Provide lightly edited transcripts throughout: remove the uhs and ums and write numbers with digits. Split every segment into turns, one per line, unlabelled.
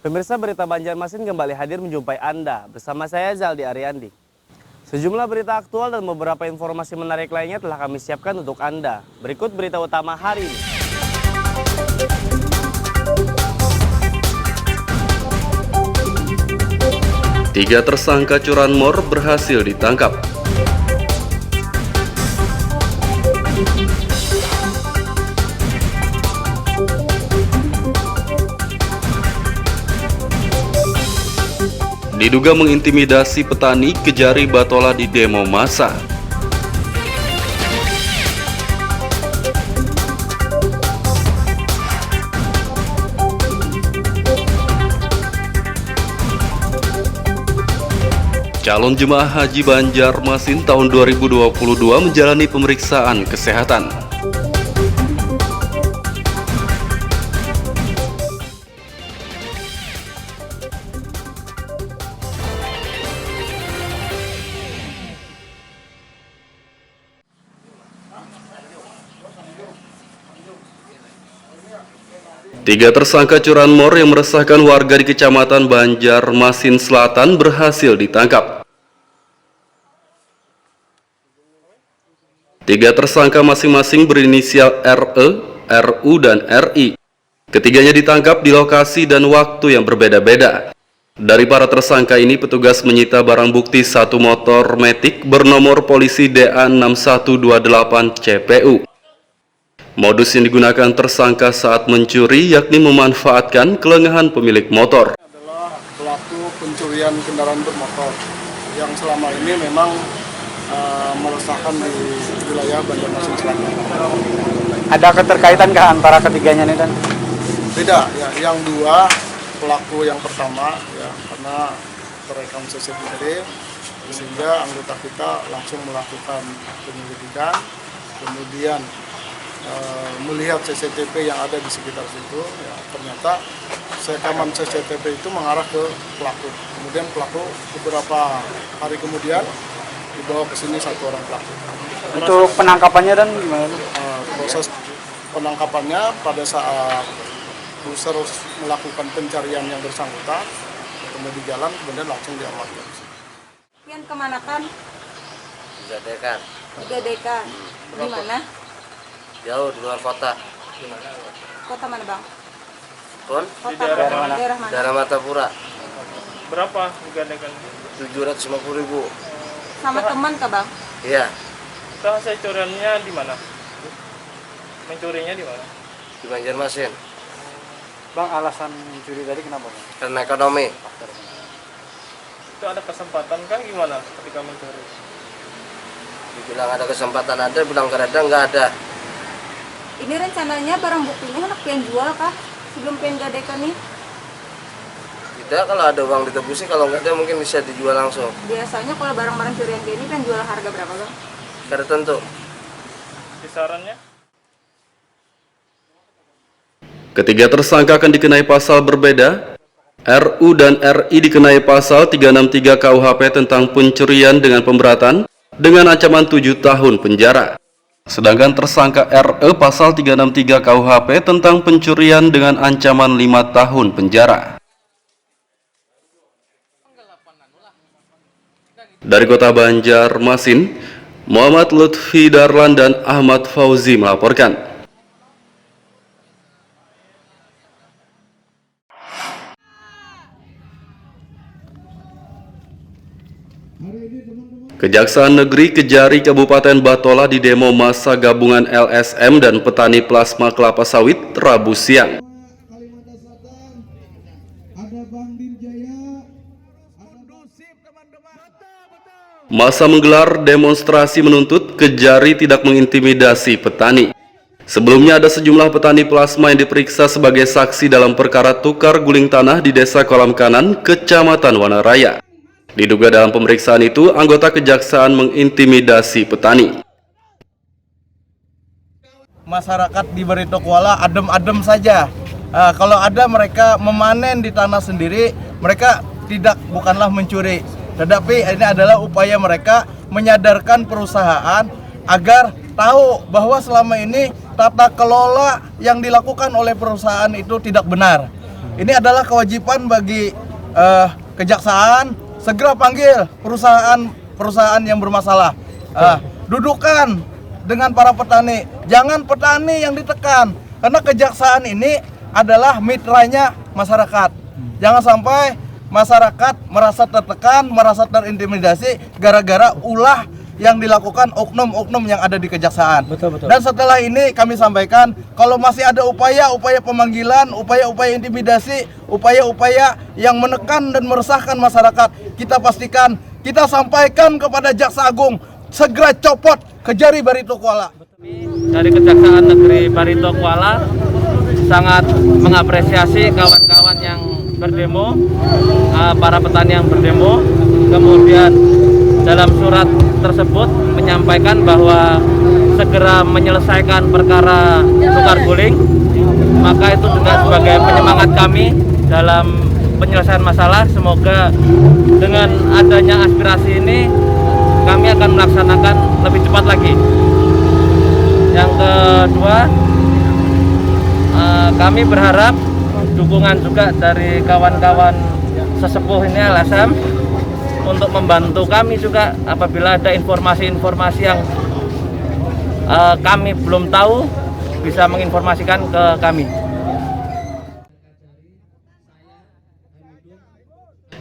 Pemirsa, berita Banjarmasin kembali hadir menjumpai Anda. Bersama saya Zaldi Ariandi. Sejumlah berita aktual dan beberapa informasi menarik lainnya telah kami siapkan untuk Anda. Berikut berita utama hari ini.
Tiga tersangka curanmor berhasil ditangkap. Diduga mengintimidasi petani, Kejari Batola di demo massa. Calon jemaah haji Banjarmasin tahun 2022 menjalani pemeriksaan kesehatan. Tiga tersangka curanmor yang meresahkan warga di Kecamatan Banjarmasin Selatan berhasil ditangkap. Tiga tersangka masing-masing berinisial RE, RU, dan RI. Ketiganya ditangkap di lokasi dan waktu yang berbeda-beda. Dari para tersangka ini, petugas menyita barang bukti satu motor Matic bernomor polisi DA6128 CPU. Modus yang digunakan tersangka saat mencuri yakni memanfaatkan kelengahan pemilik motor.
Adalah pelaku pencurian kendaraan bermotor yang selama ini memang meresahkan di wilayah Banjarmasin Selatan.
Ada keterkaitankah antara ketiganya nih, Dan?
Beda, ya. Yang dua pelaku yang pertama, ya, karena terekam CCTV sehingga anggota kita langsung melakukan penyelidikan, kemudian melihat CCTV yang ada di sekitar situ, ya, ternyata rekaman CCTV itu mengarah ke pelaku. Kemudian pelaku beberapa hari kemudian dibawa ke sini satu orang pelaku.
Untuk penangkapannya, Dan, gimana?
Proses penangkapannya pada saat user melakukan pencarian yang bersangkutan, ketemu di jalan, kemudian langsung diamankan.
Yang kemana kan?
Gadekan.
Gadekan. Di mana?
Jauh di luar kota.
Kota mana, Bang?
Kon?
Kota
daerah mana?
Daerah mana?
Daerah Matapura.
Berapa digadekan?
750.000.
Sama teman kah, Bang?
Iya,
Itu hasil curiannya di mana? Mencurinya di mana?
di Banjarmasin.
Bang, alasan mencuri tadi kenapa, Bang?
Karena ekonomi.
Itu ada kesempatan kan gimana ketika mencuri?
Dibilang ada kesempatan ada, bilang gak ada, nggak ada.
Ini rencananya barang buktinya anak pengen jual kah? Sebelum pengen gadekan nih?
Tidak, kalau ada uang ditebusi, kalau nggak ada mungkin bisa dijual langsung.
Biasanya kalau barang-barang curian kayak ini kan jual harga berapa, Bang?
Kada tentu.
Kisarannya?
Ketiga tersangka akan dikenai pasal berbeda. RU dan RI dikenai pasal 363 KUHP tentang pencurian dengan pemberatan dengan ancaman 7 tahun penjara. Sedangkan tersangka RE pasal 363 KUHP tentang pencurian dengan ancaman 5 tahun penjara. Dari kota Banjarmasin, Muhammad Lutfi Darlan dan Ahmad Fauzi melaporkan. Kejaksaan Negeri Kejari Kabupaten Batola di demo massa gabungan LSM dan petani plasma kelapa sawit Rabu siang. Massa menggelar demonstrasi menuntut Kejari tidak mengintimidasi petani. Sebelumnya ada sejumlah petani plasma yang diperiksa sebagai saksi dalam perkara tukar guling tanah di Desa Kolam Kanan, Kecamatan Wanaraya. Diduga dalam pemeriksaan itu, anggota kejaksaan mengintimidasi petani.
Masyarakat di Barito Kuala adem-adem saja. Kalau ada mereka memanen di tanah sendiri, mereka bukanlah mencuri. Tetapi ini adalah upaya mereka menyadarkan perusahaan agar tahu bahwa selama ini tata kelola yang dilakukan oleh perusahaan itu tidak benar. ini adalah kewajiban bagi kejaksaan segera panggil perusahaan yang bermasalah. Dudukan dengan para petani, jangan petani yang ditekan, karena kejaksaan ini adalah mitranya masyarakat. Jangan sampai masyarakat merasa tertekan, merasa terintimidasi gara-gara ulah yang dilakukan oknum-oknum yang ada di kejaksaan.
Betul.
Dan setelah ini kami sampaikan, kalau masih ada upaya-upaya pemanggilan, upaya-upaya intimidasi, upaya-upaya yang menekan dan meresahkan masyarakat, kita pastikan, kita sampaikan kepada Jaksa Agung, segera copot Kejari Barito Kuala.
Dari Kejaksaan Negeri Barito Kuala sangat mengapresiasi kawan-kawan yang berdemo, para petani yang berdemo, kemudian dalam surat tersebut menyampaikan bahwa segera menyelesaikan perkara tukar guling, maka itu juga sebagai penyemangat kami dalam penyelesaian masalah. Semoga dengan adanya aspirasi ini kami akan melaksanakan lebih cepat lagi. Yang kedua, kami berharap dukungan juga dari kawan-kawan sesepuh ini LSM untuk membantu kami juga apabila ada informasi-informasi yang kami belum tahu, bisa menginformasikan ke kami.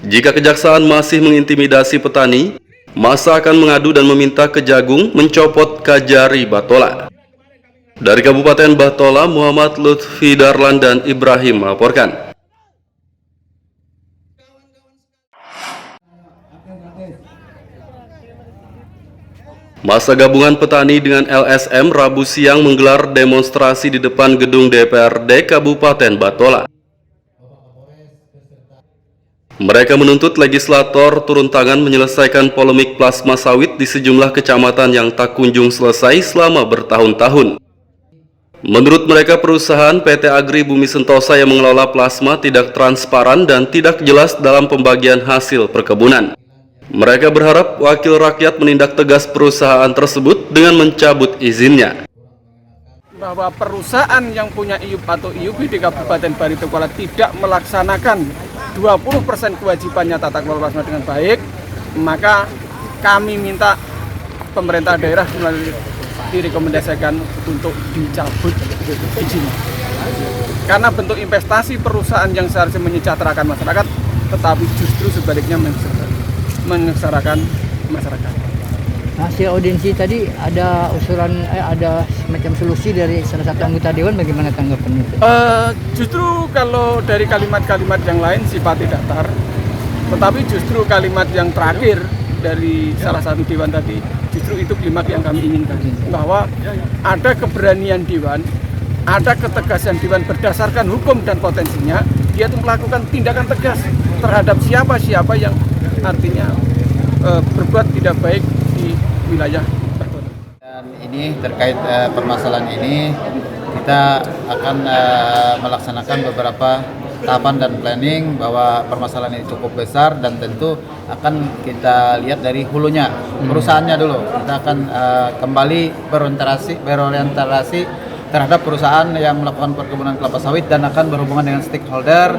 Jika kejaksaan masih mengintimidasi petani, masa akan mengadu dan meminta Kejagung mencopot Kajari Batola. Dari Kabupaten Batola, Muhammad Lutfi Darlan dan Ibrahim melaporkan. Masa gabungan petani dengan LSM Rabu siang menggelar demonstrasi di depan gedung DPRD Kabupaten Batola. Mereka menuntut legislator turun tangan menyelesaikan polemik plasma sawit di sejumlah kecamatan yang tak kunjung selesai selama bertahun-tahun. Menurut mereka, perusahaan PT Agri Bumi Sentosa yang mengelola plasma tidak transparan dan tidak jelas dalam pembagian hasil perkebunan. Mereka berharap wakil rakyat menindak tegas perusahaan tersebut dengan mencabut izinnya.
Bahwa perusahaan yang punya IUP atau IUB di Kabupaten Barito Kuala tidak melaksanakan 20% kewajibannya tata kelola plasma dengan baik, maka kami minta pemerintah daerah direkomendasikan untuk dicabut izinnya. Karena bentuk investasi perusahaan yang seharusnya menyejahterakan masyarakat, tetapi justru sebaliknya menyengsarakan masyarakat.
Hasil audiensi tadi ada usulan, ada semacam solusi dari salah satu anggota dewan, bagaimana tanggapannya?
Justru kalau dari kalimat-kalimat yang lain sifatnya datar, tetapi justru kalimat yang terakhir dari salah satu dewan tadi, justru itu kalimat yang kami inginkan, bahwa ada keberanian dewan, ada ketegasan dewan berdasarkan hukum dan potensinya, dia itu melakukan tindakan tegas terhadap siapa-siapa yang artinya berbuat tidak baik di wilayah tertentu.
Dan ini terkait permasalahan ini, kita akan melaksanakan beberapa tahapan dan planning bahwa permasalahan ini cukup besar dan tentu akan kita lihat dari hulunya, perusahaannya dulu. Kita akan kembali berorientasi terhadap perusahaan yang melakukan perkebunan kelapa sawit dan akan berhubungan dengan stakeholder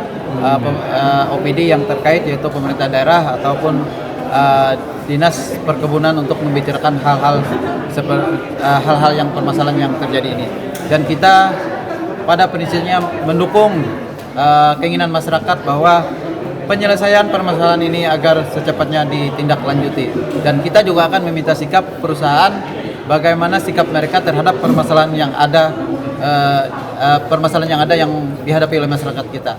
OPD yang terkait, yaitu pemerintah daerah ataupun dinas perkebunan, untuk membicarakan hal-hal yang permasalahan yang terjadi ini. Dan kita pada prinsipnya mendukung keinginan masyarakat bahwa penyelesaian permasalahan ini agar secepatnya ditindaklanjuti. Dan kita juga akan meminta sikap perusahaan, bagaimana sikap mereka terhadap permasalahan yang ada, yang dihadapi oleh masyarakat kita.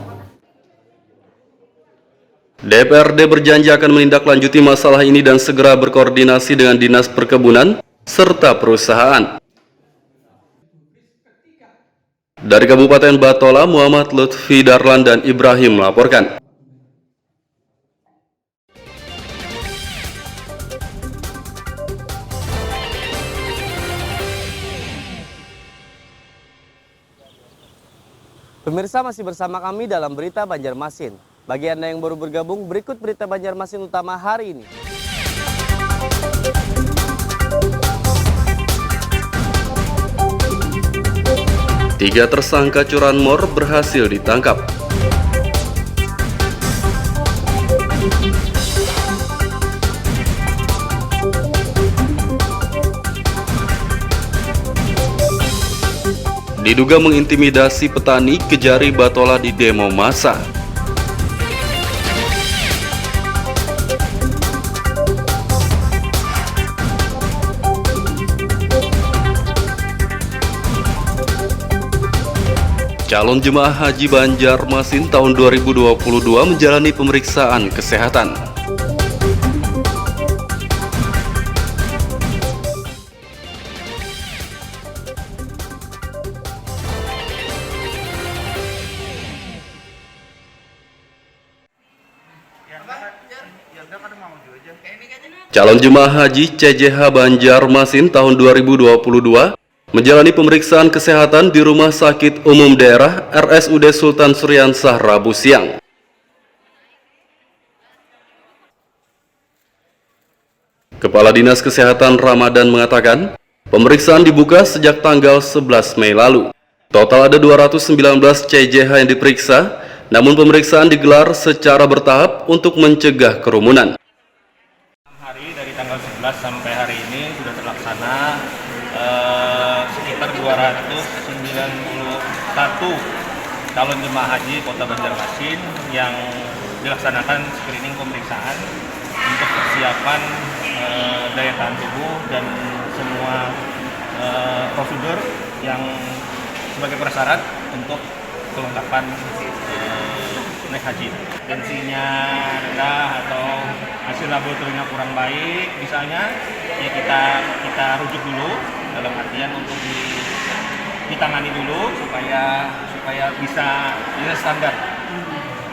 DPRD berjanji akan menindaklanjuti masalah ini dan segera berkoordinasi dengan Dinas Perkebunan serta perusahaan. Dari Kabupaten Batola, Muhammad Lutfi Darlan dan Ibrahim melaporkan.
Pemirsa, masih bersama kami dalam Berita Banjarmasin. Bagi Anda yang baru bergabung, berikut Berita Banjarmasin utama hari ini.
Tiga tersangka curanmor berhasil ditangkap. diduga mengintimidasi petani Kejari Batola di demo massa. Calon jemaah haji Banjarmasin tahun 2022 menjalani pemeriksaan kesehatan. Calon jemaah haji CJH Banjarmasin tahun 2022 menjalani pemeriksaan kesehatan di Rumah Sakit Umum Daerah RSUD Sultan Suryansah Rabu siang. Kepala Dinas Kesehatan Ramadan mengatakan, pemeriksaan dibuka sejak tanggal 11 Mei lalu. Total ada 219 CJH yang diperiksa, namun pemeriksaan digelar secara bertahap untuk mencegah kerumunan.
Hari dari tanggal 11 sampai hari ini sudah terlaksana sekitar 291 calon jemaah haji Kota Banjarmasin yang dilaksanakan screening pemeriksaan untuk persiapan daya tahan tubuh dan semua prosedur yang sebagai prasyarat untuk kelengkapan naik haji. Tensinya rendah atau hasil laboratoriumnya kurang baik misalnya, ya kita rujuk dulu, dalam artian untuk ditangani dulu supaya bisa standar,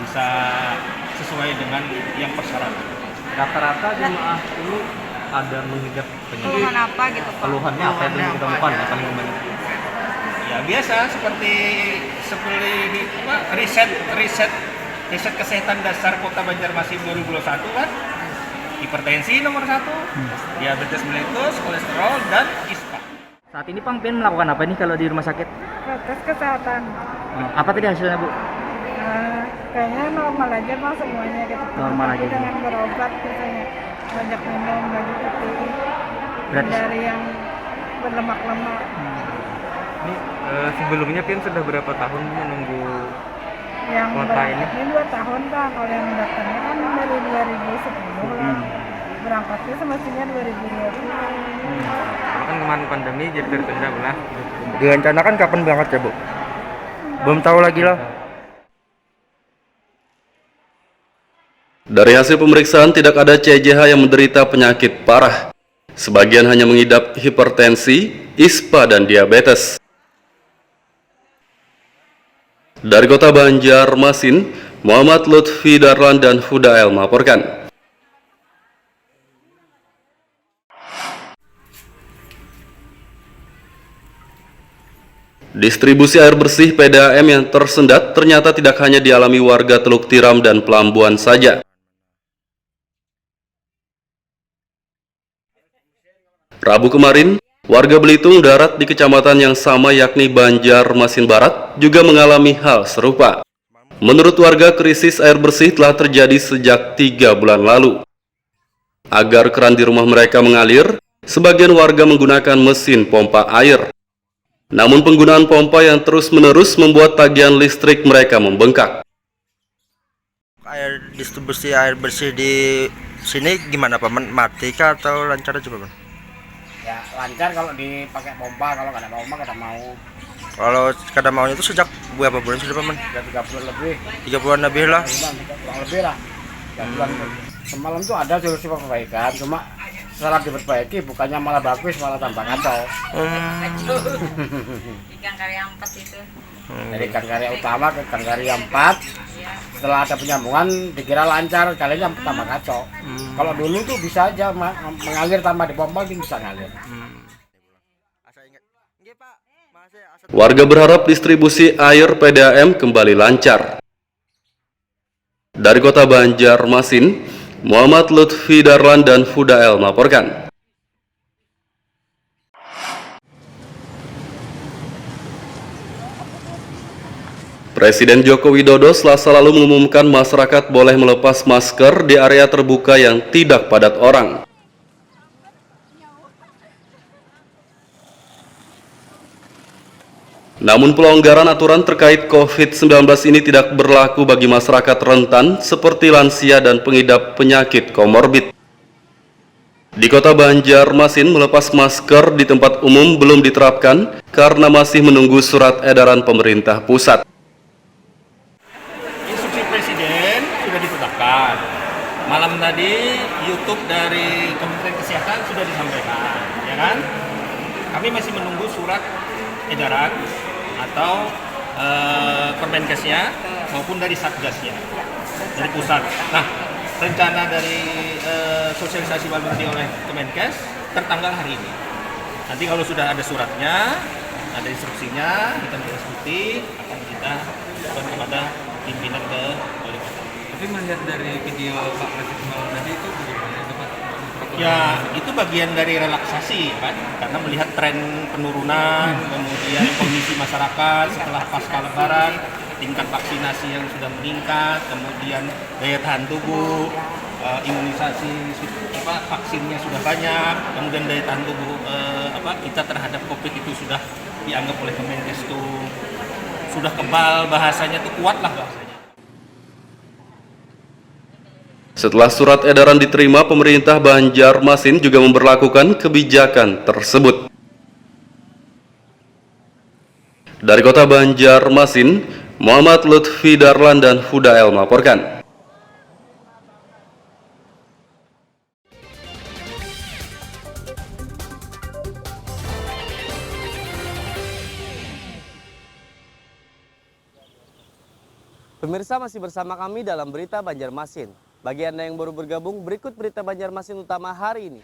bisa sesuai dengan yang persyaratan.
Rata-rata jemaah ini ada mengidap penyakit.
Keluhan apa gitu Pak?
Keluhannya apa yang ditemukan yang paling banyak?
Ya biasa seperti riset kesehatan dasar Kota Banjarmasin 2021 kan, hipertensi nomor 1, diabetes mellitus, kolesterol, dan ISPA.
Saat ini Pang Pian melakukan apa nih kalau di rumah sakit?
Tes kesehatan.
Apa tadi hasilnya Bu?
Kayaknya normal aja Bang semuanya gitu.
Normal aja.
Tapi dengan berobat misalnya banyak minum baju putih.
Berarti
dari yang berlemak-lemak.
ini sebelumnya Pian sudah berapa tahun menunggu
Yang
kuota ini?
Ini 2 tahun Bang. Kalau yang daftarnya kan dari 2010 lah. Berangkatnya semestinya 2020.
Kalau kan kemarin pandemi jadi tertunda lah. Direncanakan kapan berangkat ya Bu? Belum tahu lagi lah.
Dari hasil pemeriksaan tidak ada CJH yang menderita penyakit parah. Sebagian hanya mengidap hipertensi, ISPA, dan diabetes. Dari Kota Banjarmasin, Muhammad Lutfi Darlan dan Hudael melaporkan. Distribusi air bersih PDAM yang tersendat ternyata tidak hanya dialami warga Teluk Tiram dan Pelambuan saja. Rabu kemarin, warga Belitung Darat di kecamatan yang sama yakni Banjarmasin Barat juga mengalami hal serupa. Menurut warga, krisis air bersih telah terjadi sejak 3 bulan lalu. Agar keran di rumah mereka mengalir, sebagian warga menggunakan mesin pompa air. Namun penggunaan pompa yang terus-menerus membuat tagihan listrik mereka membengkak.
Distribusi air bersih di sini gimana Pak? Mati kah atau lancar aja Pak?
Ya lancar kalau dipakai pompa, kalau nggak ada pompa nggak mau.
Kalau kada maunya itu sejak berapa bulan sudah Pak?
Sudah 3 bulan lebih.
3 bulan lebih lah.
Kurang lebih lah. 3 bulan. Semalam tuh ada solusi perbaikan, cuma setelah diperbaiki bukannya malah bagus, malah tambah kacau.
Ikan karya 4 itu.
Dari ikan karya utama ke ikan karya 4. Setelah ada penyambungan dikira lancar, kalinya tambah kacau. Kalau dulu tuh bisa aja mengalir tanpa dipompa, bisa ngalir.
Warga berharap distribusi air PDAM kembali lancar. Dari Kota Banjarmasin, Muhammad Lutfi Darlan dan Hudael melaporkan. Presiden Joko Widodo Selasa lalu mengumumkan masyarakat boleh melepas masker di area terbuka yang tidak padat orang. Namun pelonggaran aturan terkait COVID-19 ini tidak berlaku bagi masyarakat rentan seperti lansia dan pengidap penyakit komorbid. Di Kota Banjarmasin, melepas masker di tempat umum belum diterapkan karena masih menunggu surat edaran pemerintah pusat.
Instruksi Presiden sudah ditetapkan. Malam tadi YouTube dari Kementerian Kesehatan sudah disampaikan, ya kan? Kami masih menunggu surat edaran atau Permenkesnya maupun dari Satgasnya, dari pusat. Nah, rencana dari sosialisasi Walbudi oleh Kemenkes tertanggal hari ini. Nanti kalau sudah ada suratnya, ada instruksinya, kita mengikuti, akan kita lakukan kepada pimpinan ke wali kota.
Tapi melihat dari video Pak Presiden malam tadi itu bagaimana itu Pak?
Ya, itu bagian dari relaksasi kan, karena melihat tren penurunan, kemudian kondisi masyarakat setelah pasca lebaran, tingkat vaksinasi yang sudah meningkat, kemudian daya tahan tubuh, imunisasi vaksinnya sudah banyak, kemudian daya tahan tubuh kita terhadap COVID itu sudah dianggap oleh Kemenkes itu sudah kebal, bahasanya itu kuat lah bahasanya.
Setelah surat edaran diterima, pemerintah Banjarmasin juga memberlakukan kebijakan tersebut. Dari Kota Banjarmasin, Muhammad Lutfi Darlan dan Hudael melaporkan.
Pemirsa, masih bersama kami dalam Berita Banjarmasin. Bagi Anda yang baru bergabung, berikut Berita Banjarmasin utama hari ini.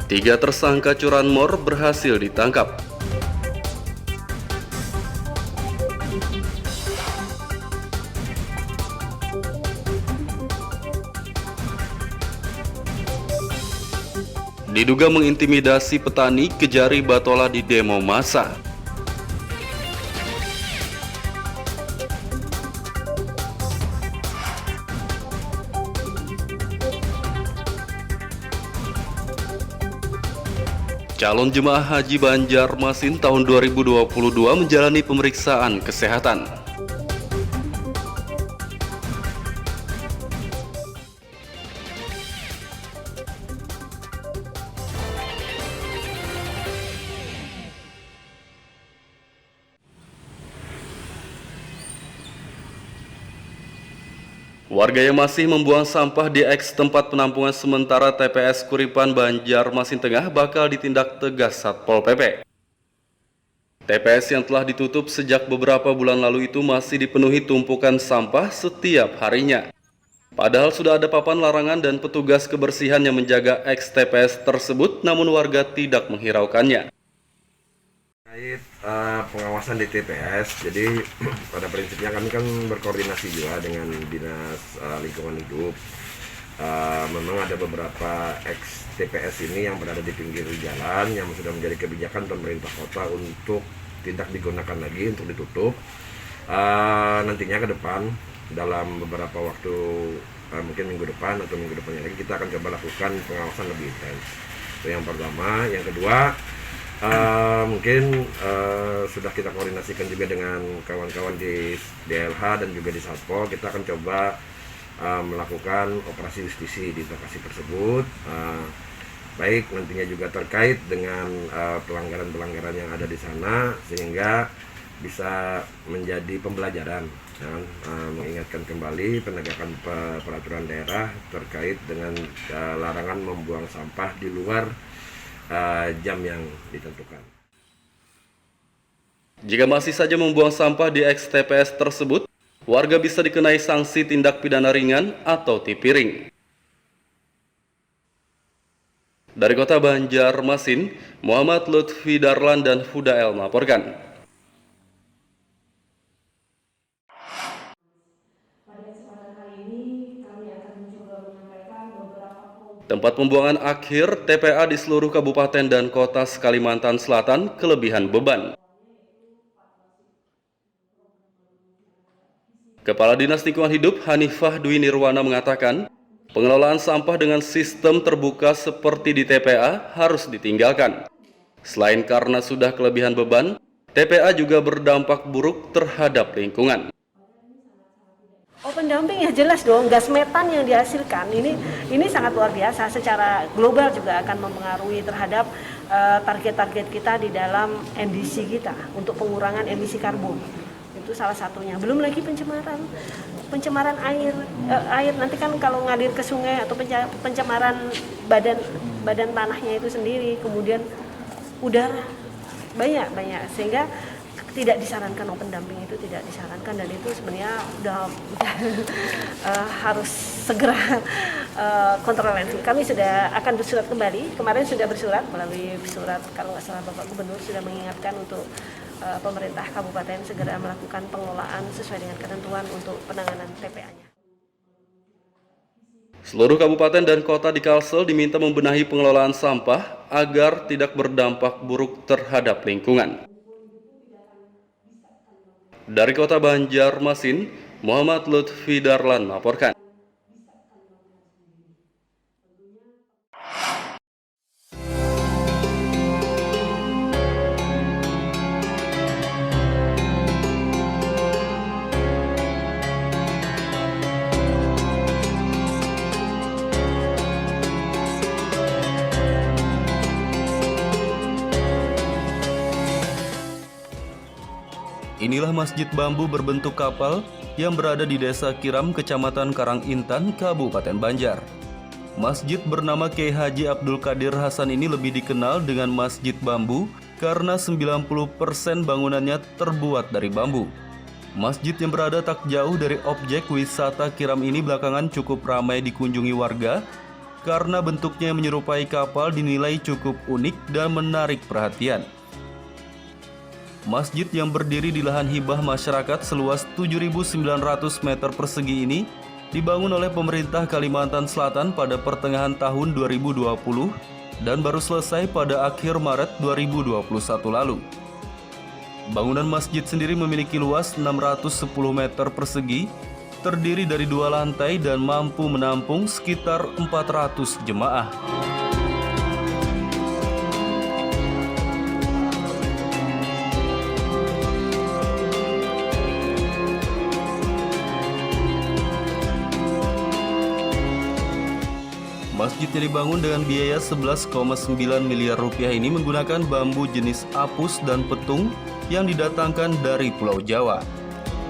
Tiga tersangka curanmor berhasil ditangkap. Diduga mengintimidasi petani, Kejari Batola di demo massa. Calon jemaah haji Banjarmasin tahun 2022 menjalani pemeriksaan kesehatan. Warga yang masih membuang sampah di eks tempat penampungan sementara TPS Kuripan Banjarmasin Tengah bakal ditindak tegas Satpol PP. TPS yang telah ditutup sejak beberapa bulan lalu itu masih dipenuhi tumpukan sampah setiap harinya. Padahal sudah ada papan larangan dan petugas kebersihan yang menjaga eks TPS tersebut, namun warga tidak menghiraukannya.
Terkait pengawasan di TPS, jadi pada prinsipnya kami kan berkoordinasi juga dengan Dinas Lingkungan Hidup. Memang ada beberapa ex TPS ini yang berada di pinggir jalan yang sudah menjadi kebijakan pemerintah kota untuk tidak digunakan lagi, untuk ditutup. Nantinya ke depan dalam beberapa waktu, mungkin minggu depan atau minggu depannya lagi, kita akan coba lakukan pengawasan lebih intens. Itu yang pertama. Yang kedua, mungkin sudah kita koordinasikan juga dengan kawan-kawan di DLH dan juga di Satpol. Kita akan coba melakukan operasi justisi di lokasi tersebut, baik nantinya juga terkait dengan pelanggaran-pelanggaran yang ada di sana, sehingga bisa menjadi pembelajaran dan mengingatkan kembali penegakan peraturan daerah terkait dengan larangan membuang sampah di luar jam yang ditentukan.
Jika masih saja membuang sampah di eks TPS tersebut, warga bisa dikenai sanksi tindak pidana ringan atau tipiring. Dari Kota Banjarmasin, Muhammad Lutfi Darlan dan Hudael melaporkan. Tempat pembuangan akhir TPA di seluruh kabupaten dan kota Kalimantan Selatan kelebihan beban. Kepala Dinas Lingkungan Hidup Hanifah Dwi Nirwana mengatakan, pengelolaan sampah dengan sistem terbuka seperti di TPA harus ditinggalkan. Selain karena sudah kelebihan beban, TPA juga berdampak buruk terhadap lingkungan.
Open dumping ya jelas dong, gas metan yang dihasilkan ini sangat luar biasa, secara global juga akan mempengaruhi terhadap target-target kita di dalam NDC kita untuk pengurangan emisi karbon. Itu salah satunya. Belum lagi pencemaran air nanti kan kalau ngalir ke sungai atau pencemaran badan tanahnya itu sendiri, kemudian udara banyak sehingga tidak disarankan open dumping, itu tidak disarankan, dan itu sebenarnya udah harus segera kontroversi. Kami sudah akan bersurat kembali, kemarin sudah bersurat melalui surat, kalau nggak salah Bapak Gubernur sudah mengingatkan untuk pemerintah kabupaten segera melakukan pengelolaan sesuai dengan ketentuan untuk penanganan TPA-nya.
Seluruh kabupaten dan kota di Kalsel diminta membenahi pengelolaan sampah agar tidak berdampak buruk terhadap lingkungan. Dari Kota Banjarmasin, Muhammad Lutfi Darlan melaporkan. Inilah masjid bambu berbentuk kapal yang berada di Desa Kiram, Kecamatan Karangintan, Kabupaten Banjar. Masjid bernama Kiai Haji Abdul Qadir Hasan ini lebih dikenal dengan Masjid Bambu karena 90% bangunannya terbuat dari bambu. Masjid yang berada tak jauh dari objek wisata Kiram ini belakangan cukup ramai dikunjungi warga karena bentuknya yang menyerupai kapal dinilai cukup unik dan menarik perhatian. Masjid yang berdiri di lahan hibah masyarakat seluas 7.900 meter persegi ini dibangun oleh pemerintah Kalimantan Selatan pada pertengahan tahun 2020 dan baru selesai pada akhir Maret 2021 lalu. Bangunan masjid sendiri memiliki luas 610 meter persegi, terdiri dari 2 lantai dan mampu menampung sekitar 400 jemaah. Masjid yang dibangun dengan biaya 11,9 miliar rupiah ini menggunakan bambu jenis apus dan petung yang didatangkan dari Pulau Jawa.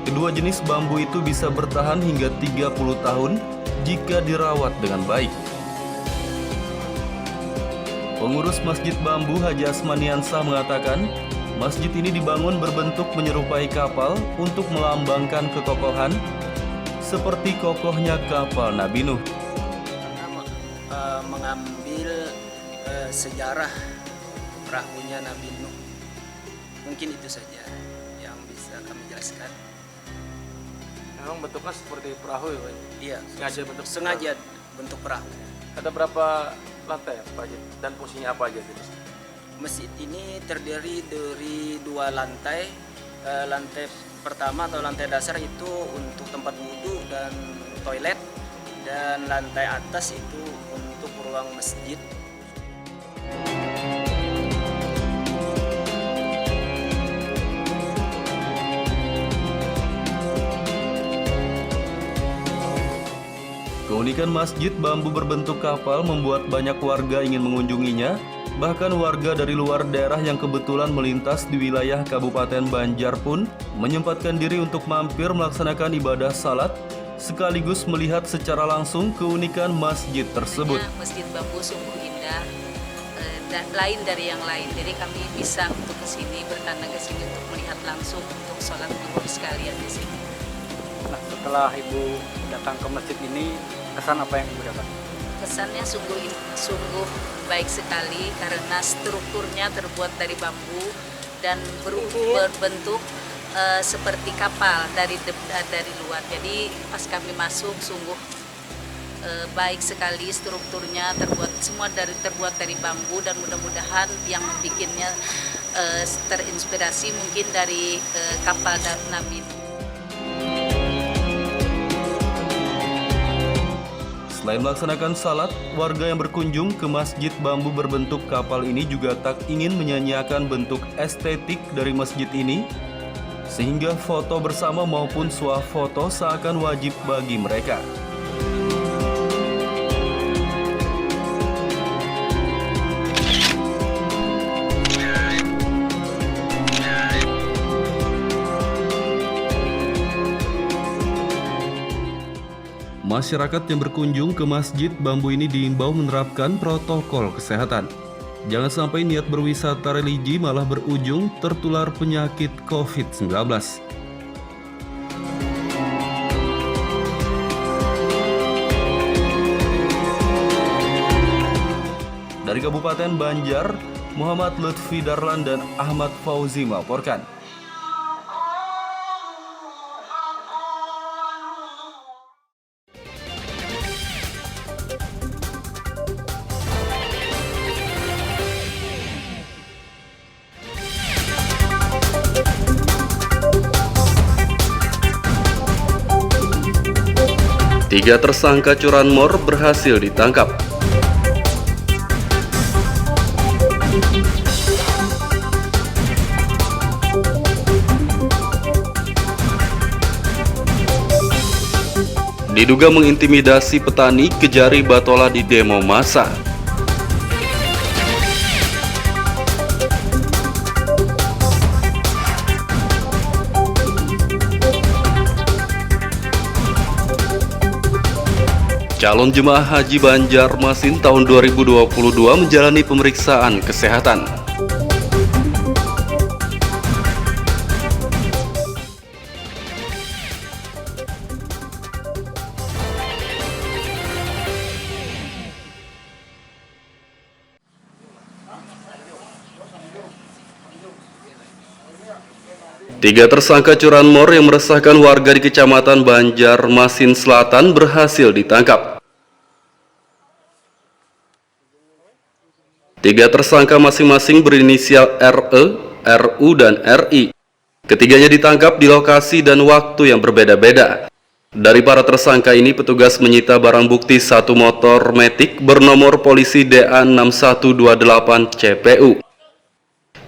Kedua jenis bambu itu bisa bertahan hingga 30 tahun jika dirawat dengan baik. Pengurus Masjid Bambu Haji Asmaniansah mengatakan, masjid ini dibangun berbentuk menyerupai kapal untuk melambangkan kekokohan seperti kokohnya kapal Nabi Nuh.
Mengambil sejarah perahunya Nabi Nuh. Mungkin itu saja yang bisa kami jelaskan.
Memang bentuknya seperti perahu ya Pak?
Iya,
sengaja
bentuk perahu.
Ada berapa lantai Pak Haji? Dan fungsinya apa aja?
Masjid ini terdiri dari 2 lantai. Lantai pertama atau lantai dasar itu untuk tempat wudhu dan toilet, dan lantai atas itu untuk ruang masjid.
Keunikan Masjid Bambu berbentuk kapal membuat banyak warga ingin mengunjunginya, bahkan warga dari luar daerah yang kebetulan melintas di wilayah Kabupaten Banjar pun menyempatkan diri untuk mampir melaksanakan ibadah salat sekaligus melihat secara langsung keunikan masjid tersebut.
Masjid Bambu sungguh indah dan lain dari yang lain. Jadi kami bisa untuk ke sini, bertanda ke sini untuk melihat langsung untuk sholat zuhur sekalian di sini.
Nah, setelah Ibu datang ke masjid ini, kesan apa yang Ibu dapat?
Kesannya sungguh baik sekali karena strukturnya terbuat dari bambu dan berbentuk seperti kapal dari luar. Jadi pas kami masuk sungguh baik sekali strukturnya, terbuat dari bambu, dan mudah-mudahan yang bikinnya terinspirasi mungkin dari kapal Nabi.
Selain melaksanakan salat, warga yang berkunjung ke masjid bambu berbentuk kapal ini juga tak ingin menyanyiakan bentuk estetik dari masjid ini, sehingga foto bersama maupun swafoto seakan wajib bagi mereka. Masyarakat yang berkunjung ke masjid bambu ini diimbau menerapkan protokol kesehatan. Jangan sampai niat berwisata religi malah berujung tertular penyakit COVID-19. Dari Kabupaten Banjar, Muhammad Lutfi Darlan dan Ahmad Fauzi melaporkan. Tiga tersangka curanmor berhasil ditangkap. Diduga mengintimidasi petani Kejari Batola di demo massa. Calon jemaah haji Banjarmasin tahun 2022 menjalani pemeriksaan kesehatan. Tiga tersangka curanmor yang meresahkan warga di Kecamatan Banjarmasin Selatan berhasil ditangkap. Tiga tersangka masing-masing berinisial RE, RU, dan RI. Ketiganya ditangkap di lokasi dan waktu yang berbeda-beda. Dari para tersangka ini, petugas menyita barang bukti satu motor Matic bernomor polisi DA6128 CPU.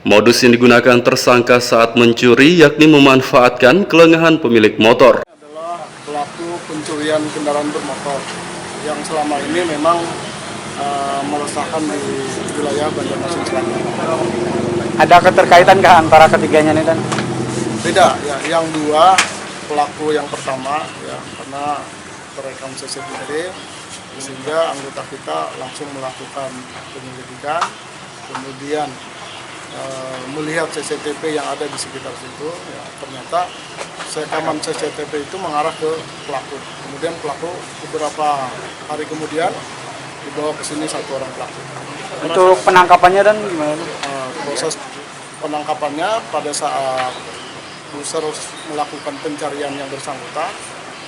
Modus yang digunakan tersangka saat mencuri yakni memanfaatkan kelengahan pemilik motor.
Adalah pelaku pencurian kendaraan bermotor yang selama ini memang meresahkan di wilayah Banjarmasin Selatan.
Ada keterkaitan antara ketiganya nih, Dan?
Beda, ya. Yang dua pelaku yang pertama, ya, karena terekam CCTV, sehingga anggota kita langsung melakukan penyelidikan, kemudian melihat CCTV yang ada di sekitar situ, ya, ternyata rekaman CCTV itu mengarah ke pelaku. Kemudian pelaku beberapa hari kemudian dibawa ke sini satu orang pelaku.
Untuk penangkapannya, Dan, gimana?
Proses penangkapannya pada saat user melakukan pencarian yang bersangkutan,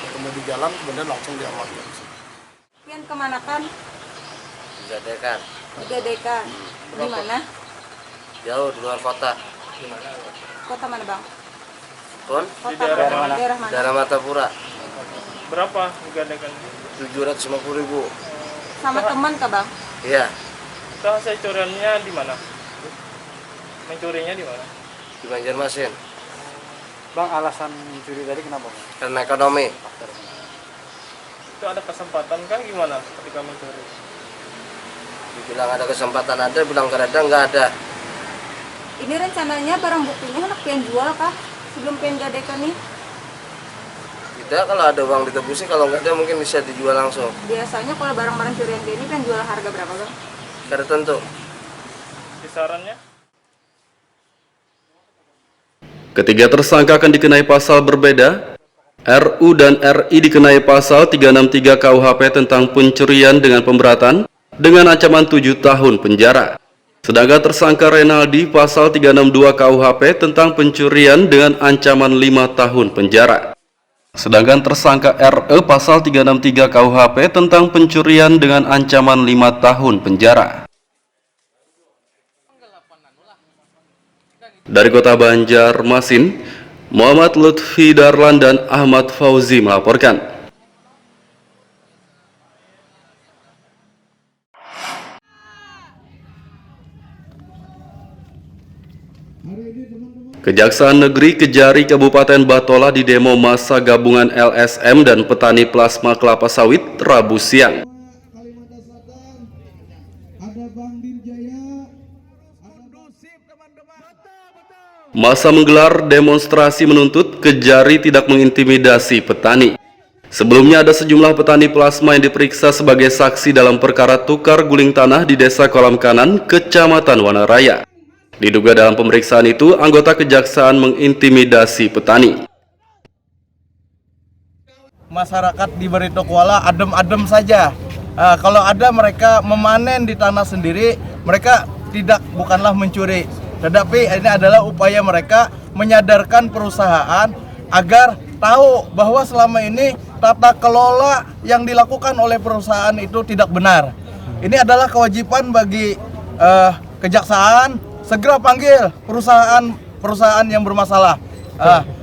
ketemu di jalan, kemudian langsung diamankan.
Pian kemana kan?
Gadekan.
Gadekan. Di mana?
Jauh di luar kota.
Kota mana, Bang?
Pun?
Kota daerah mana?
Daerah Martapura.
Berapa digadekan?
750.000.
Sama teman kah, Bang?
Iya.
Itu hasil curiannya di mana? Mencurinya di mana?
Di Banjarmasin.
Bang, alasan mencuri tadi kenapa, Bang?
Karena ekonomi.
Itu ada kesempatan kan gimana ketika mencuri?
Dibilang ada kesempatan ada, bilang nggak ada.
Ini rencananya barang buktinya anak pengen jual kah? Sebelum pengen gadekan nih?
Tidak, kalau ada uang ditebusi, kalau nggak ada mungkin bisa dijual langsung.
Biasanya kalau barang-barang curian kayak ini kan jual harga berapa, Bang?
Kada tentu.
Kisarannya?
Ketiga tersangka akan dikenai pasal berbeda. RU dan RI dikenai pasal 363 KUHP tentang pencurian dengan pemberatan dengan ancaman 7 tahun penjara. Sedangkan tersangka Renaldi pasal 362 KUHP tentang pencurian dengan ancaman 5 tahun penjara. Sedangkan tersangka RE pasal 363 KUHP tentang pencurian dengan ancaman 5 tahun penjara. Dari Kota Banjarmasin, Muhammad Lutfi Darlan dan Ahmad Fauzi melaporkan. Kejaksaan Negeri Kejari Kabupaten Batola didemo massa gabungan LSM dan petani plasma kelapa sawit Rabu siang. Massa menggelar demonstrasi menuntut Kejari tidak mengintimidasi petani. Sebelumnya ada sejumlah petani plasma yang diperiksa sebagai saksi dalam perkara tukar guling tanah di Desa Kolam Kanan, Kecamatan Wanaraya. Diduga dalam pemeriksaan itu, anggota kejaksaan mengintimidasi petani.
Masyarakat di Barito Kuala adem-adem saja. Kalau ada mereka memanen di tanah sendiri, mereka bukanlah mencuri. Tetapi ini adalah upaya mereka menyadarkan perusahaan agar tahu bahwa selama ini tata kelola yang dilakukan oleh perusahaan itu tidak benar. Ini adalah kewajiban bagi kejaksaan segera panggil perusahaan yang bermasalah.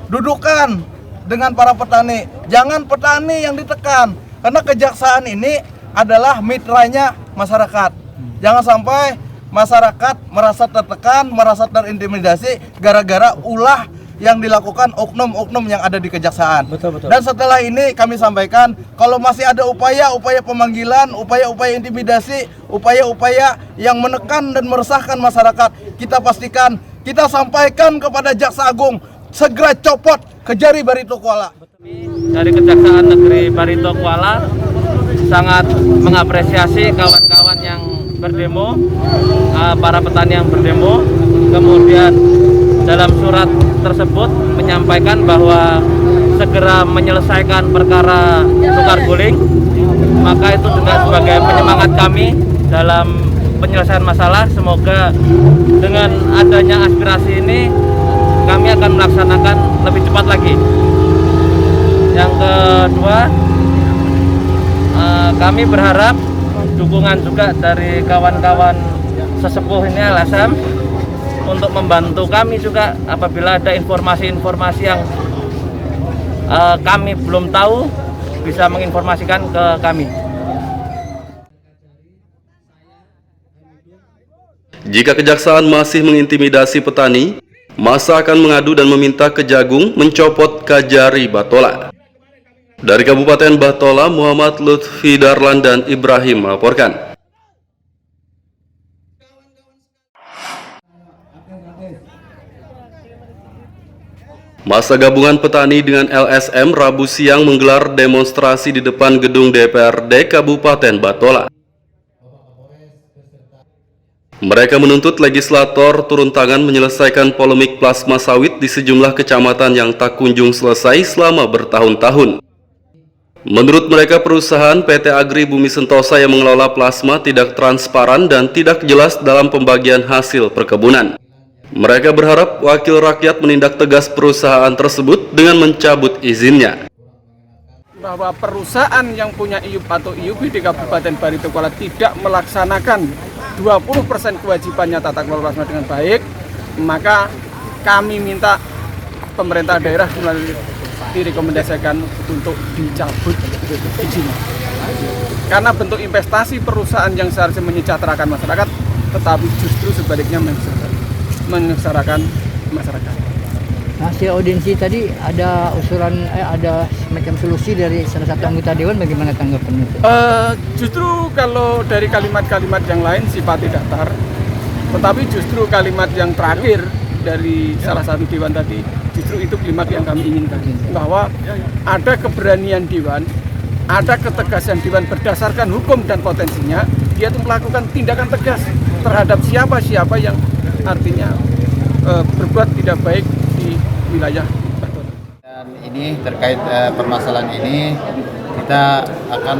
Dudukan dengan para petani, jangan petani yang ditekan, karena kejaksaan ini adalah mitranya masyarakat. Jangan sampai masyarakat merasa tertekan, merasa terintimidasi gara-gara ulah yang dilakukan oknum-oknum yang ada di kejaksaan. Betul. Dan setelah ini kami sampaikan, kalau masih ada upaya-upaya pemanggilan, upaya-upaya intimidasi, upaya-upaya yang menekan dan meresahkan masyarakat, kita pastikan, kita sampaikan kepada Jaksa Agung, segera copot Kejari Barito Kuala.
Dari Kejaksaan Negeri Barito Kuala sangat mengapresiasi kawan-kawan yang berdemo, para petani yang berdemo, kemudian dalam surat tersebut menyampaikan bahwa segera menyelesaikan perkara tukar guling, maka itu juga sebagai penyemangat kami dalam penyelesaian masalah. Semoga dengan adanya aspirasi ini kami akan melaksanakan lebih cepat lagi. Yang kedua, kami berharap dukungan juga dari kawan-kawan sesepuh ini LSM untuk membantu kami juga apabila ada informasi-informasi yang kami belum tahu, bisa menginformasikan ke kami.
Jika kejaksaan masih mengintimidasi petani, massa akan mengadu dan meminta Kejagung mencopot Kejari Batola. Dari Kabupaten Batola, Muhammad Lutfi Darlan dan Ibrahim melaporkan. Massa gabungan petani dengan LSM Rabu siang menggelar demonstrasi di depan gedung DPRD Kabupaten Batola. Mereka menuntut legislator turun tangan menyelesaikan polemik plasma sawit di sejumlah kecamatan yang tak kunjung selesai selama bertahun-tahun. Menurut mereka, perusahaan PT Agri Bumi Sentosa yang mengelola plasma tidak transparan dan tidak jelas dalam pembagian hasil perkebunan. Mereka berharap wakil rakyat menindak tegas perusahaan tersebut dengan mencabut izinnya.
Bahwa perusahaan yang punya IUP atau IUB di Kabupaten Barito Kuala tidak melaksanakan 20% kewajibannya tata kelola plasma dengan baik, maka kami minta pemerintah daerah melalui direkomendasikan untuk dicabut izin. Karena bentuk investasi perusahaan yang seharusnya menyejahterakan masyarakat, tetapi justru sebaliknya menyengsarakan masyarakat.
Hasil audiensi tadi ada usulan, ada semacam solusi dari salah satu anggota dewan, bagaimana tanggapannya?
Justru kalau dari kalimat-kalimat yang lain sifatnya datar, tetapi justru kalimat yang terakhir dari salah satu dewan tadi, justru itu kalimat yang kami inginkan, bahwa ada keberanian dewan, ada ketegasan dewan berdasarkan hukum dan potensinya, dia itu melakukan tindakan tegas terhadap siapa-siapa yang artinya berbuat tidak baik di wilayah Batola.
Dan ini terkait permasalahan ini, kita akan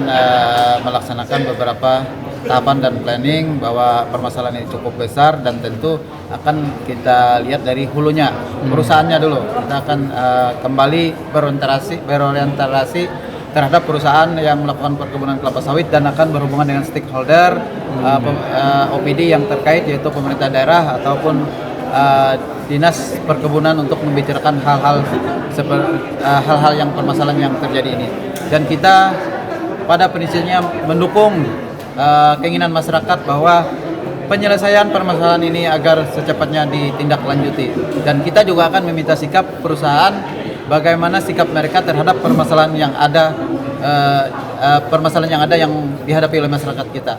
melaksanakan beberapa tahapan dan planning bahwa permasalahan ini cukup besar dan tentu akan kita lihat dari hulunya, perusahaannya dulu. Kita akan kembali berorientasi terhadap perusahaan yang melakukan perkebunan kelapa sawit dan akan berhubungan dengan stakeholder OPD yang terkait, yaitu pemerintah daerah ataupun dinas perkebunan untuk membicarakan hal-hal yang permasalahan yang terjadi ini. Dan kita pada prinsipnya mendukung keinginan masyarakat bahwa penyelesaian permasalahan ini agar secepatnya ditindaklanjuti. Dan kita juga akan meminta sikap perusahaan bagaimana sikap mereka terhadap permasalahan yang ada yang dihadapi oleh masyarakat kita.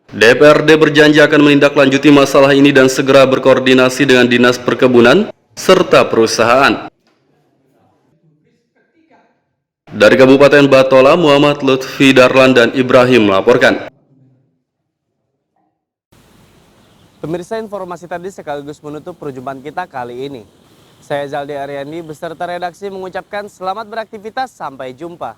DPRD berjanji akan menindaklanjuti masalah ini dan segera berkoordinasi dengan Dinas Perkebunan serta perusahaan. Dari Kabupaten Batola, Muhammad Lutfi Darlan dan Ibrahim melaporkan.
Pemirsa, informasi tadi sekaligus menutup perjumpaan kita kali ini. Saya Zaldi Ariandi beserta redaksi mengucapkan selamat beraktivitas, sampai jumpa.